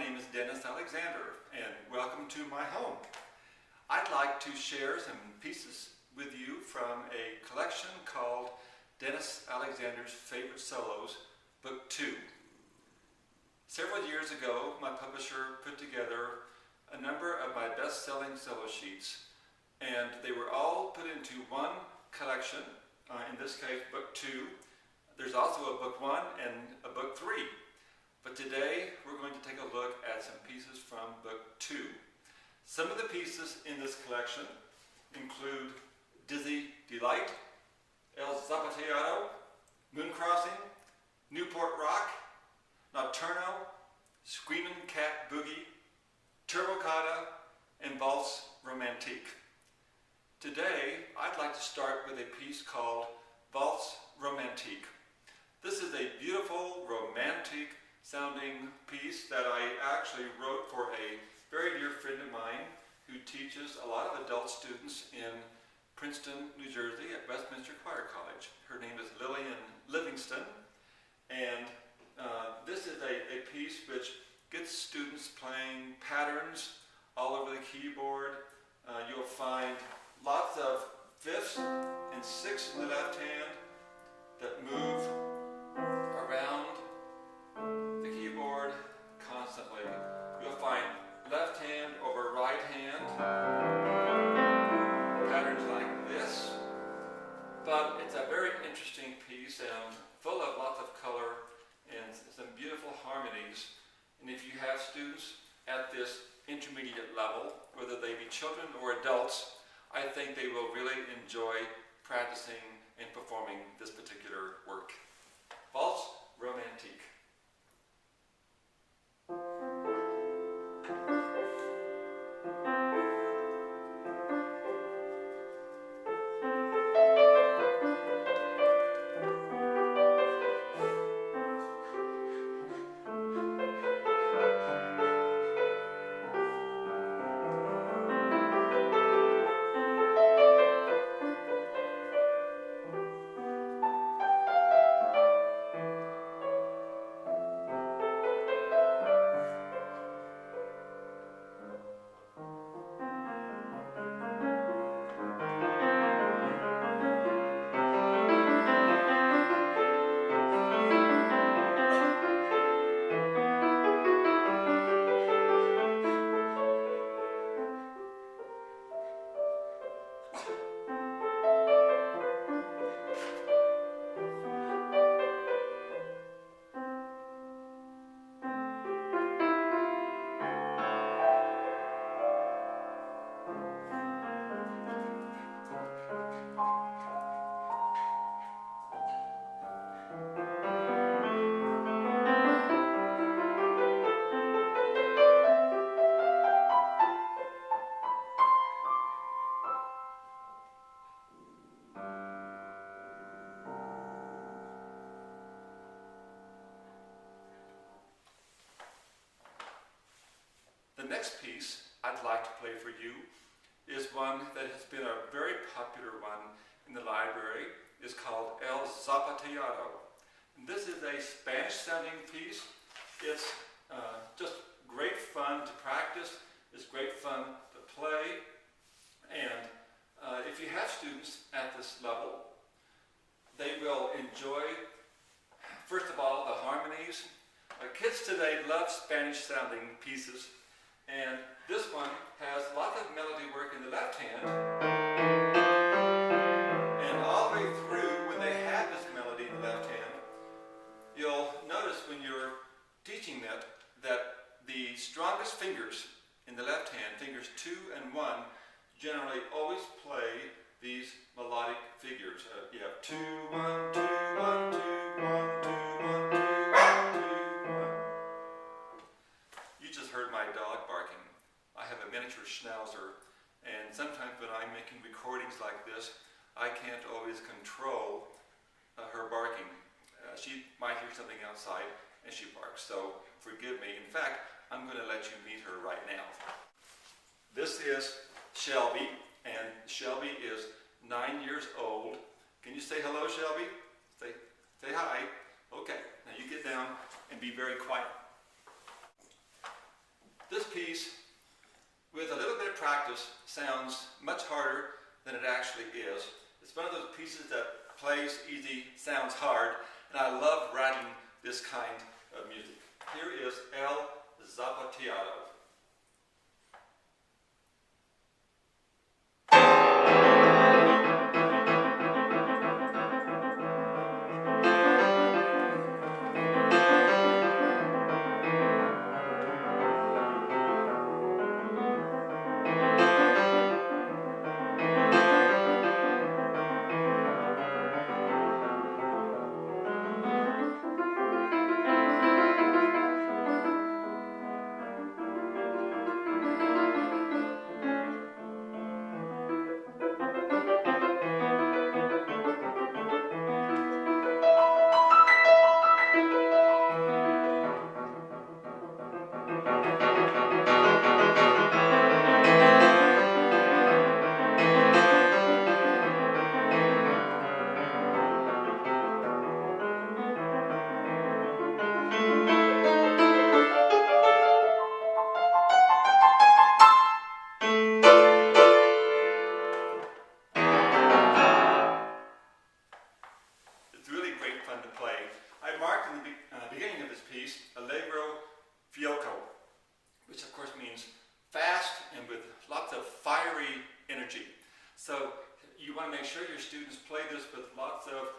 name is Dennis Alexander, and welcome to my home. I'd like to share some pieces with you from a collection called Dennis Alexander's Favorite Solos, Book 2. Several years ago, my publisher put together a number of my best-selling solo sheets, and they were all put into one collection, in this case, Book 2. There's also a Book 1 and a Book 3. But today, we're going to take a look at some pieces from Book 2. Some of the pieces in this collection include Dizzy Delight, El Zapateado, Moon Crossing, Newport Rock, Nocturno, Screamin' Cat Boogie, Turbocata, and Valse Romantique. Today, I'd like to start with a piece called Valse Romantique. This is a beautiful, romantic sounding piece that I actually wrote for a very dear friend of mine who teaches a lot of adult students in Princeton, New Jersey at Westminster Choir College. Her name is Lillian Livingston, and this is a piece which gets students playing patterns all over the keyboard. You'll find lots of fifths and sixths in the left hand that move around the keyboard constantly. You'll find left hand over right hand, patterns like this. But it's a very interesting piece and full of lots of color and some beautiful harmonies. And if you have students at this intermediate level, whether they be children or adults, I think they will really enjoy practicing and performing this particular work. Valse Romantique. The next piece I'd like to play for you is one that has been a very popular one in the library. It's called El Zapateado. And this is a Spanish-sounding piece. It's just great fun to practice. It's great fun to play. And if you have students at this level, they will enjoy, first of all, the harmonies. Kids today love Spanish-sounding pieces. And this one has lots of melody work in the left hand. And all the way through, when they have this melody in the left hand, you'll notice when you're teaching it that the strongest fingers in the left hand, fingers 2 and 1, generally always play these melodic figures. You have 2, 1, 2, 1, 2, 1, 2, 1, 2, 1, 2, 1. You just heard my dog barking. I have a miniature schnauzer, and sometimes when I'm making recordings like this, I can't always control her barking. She might hear something outside and she barks, so forgive me. In fact, I'm going to let you meet her right now. This is Shelby, and Shelby is 9 years old. Can you say hello, Shelby? Say hi. Okay, now you get down and be very quiet. piece, with a little bit of practice, sounds much harder than it actually is. It's one of those pieces that plays easy, sounds hard, and I love writing this kind of music. Here is El Zapateado. It's really great fun to play. I marked in the beginning of this piece Allegro Fioco, which of course means fast and with lots of fiery energy. So you want to make sure your students play this with lots of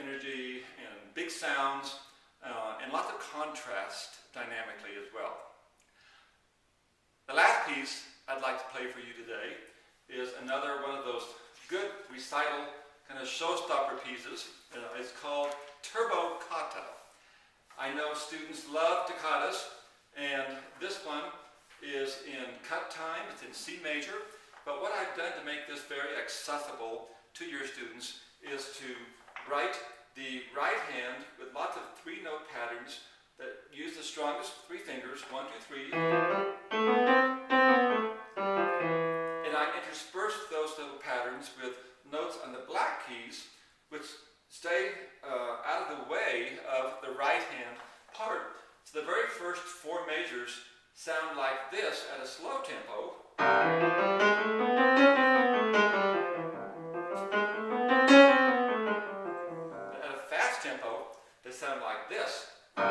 energy and big sounds and lots of contrast dynamically as well. The last piece I'd like to play for you today is another one of those good recital kind of showstopper pieces. It's called Turbo Kata. I know students love toccatas, and this one is in cut time. It's in C major. But what I've done to make this very accessible to your students is to write the right hand with lots of three-note patterns that use the strongest three fingers, 1, 2, 3. And I intersperse those little patterns with notes on the black keys, which stay out of the way of the right hand part. So the very first four majors sound like this at a slow tempo. At a fast tempo, they sound like this. I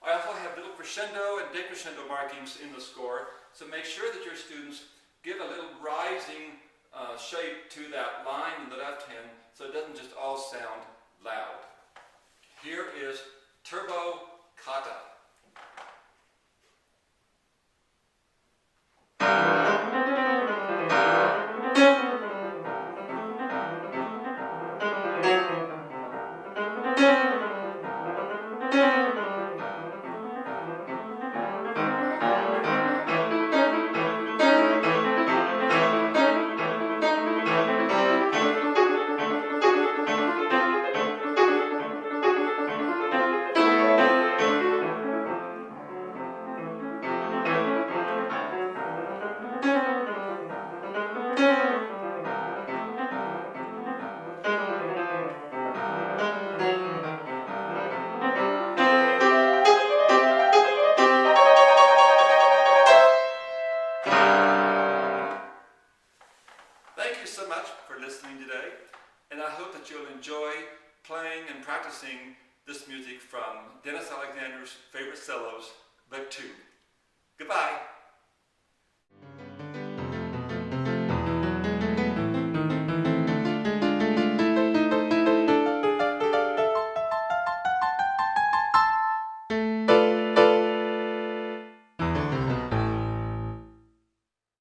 also have little crescendo and decrescendo markings in the score, so make sure that your students give a little rising shape to that line in the left hand so it doesn't just all sound loud. Here is Turbo Kata. Thank you so much for listening today, and I hope that you'll enjoy playing and practicing this music from Dennis Alexander's Favorite Solos, Book 2. Goodbye.